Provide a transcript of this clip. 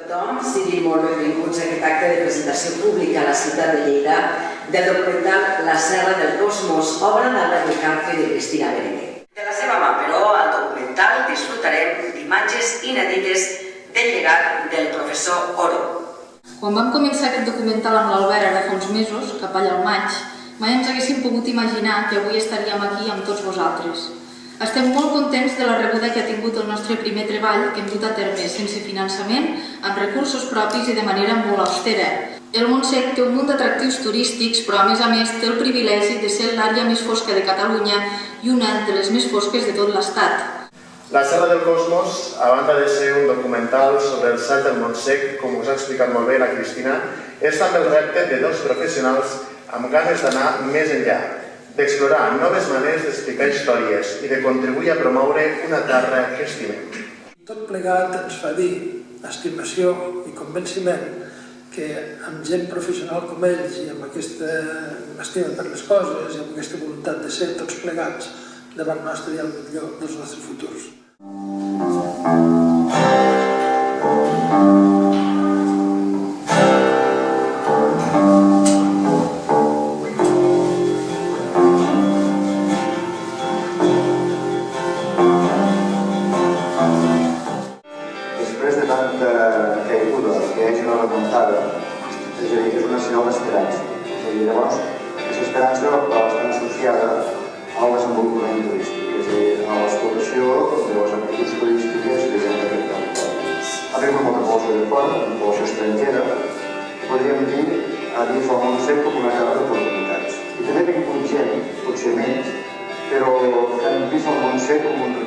tothom, siguin molt benvinguts a aquest acte de presentació pública a la ciutat de Lleida del documental La Serra del Cosmos, obra d'Albert Ricarte i de Cristina Berenguer. De la seva mà, però, al documental disfrutarem d'imatges inèdites del llegat del professor Oro. Quan vam començar aquest documental amb l'Albert ara fa uns mesos, cap allà al maig, mai ens haguéssim pogut imaginar que avui estaríem aquí amb tots vosaltres. Estem molt contents de la rebuda que ha tingut el nostre primer treball que hem dut a terme sense finançament, amb recursos propis i de manera molt austera. El Montsec té un munt d'atractius turístics, però a més té el privilegi de ser l'àrea més fosca de Catalunya i una de les més fosques de tot l'Estat. La Serra del Cosmos, a banda de ser un documental sobre el salt del Montsec, com us ha explicat molt bé la Cristina, és també el repte de dos professionals amb ganes d'anar més enllà, d'explorar noves maneres d'explicar històries i de contribuir a promoure una terra que estimem. Tot plegat ens fa dir estimació i convenciment que amb gent professional com ells i amb aquesta estima per les coses i amb aquesta voluntat de ser tots plegats davant nostre i al millor dels nostres futurs. Després de tanta caiguda, que hi hagi una remuntada, és a dir, és un senyal d'esperança. Llavors, aquesta esperança va bastant associada al desenvolupament turístic, és a dir, a l'explotació de les actituds turístiques de gent d'aquest territori. Ha vingut molta població de fora, una població estrangera, podríem dir, a dins del Montsec com una terra d'oportunitats. I també ha vingut gent, potser menys, però que han vist el Montsec com un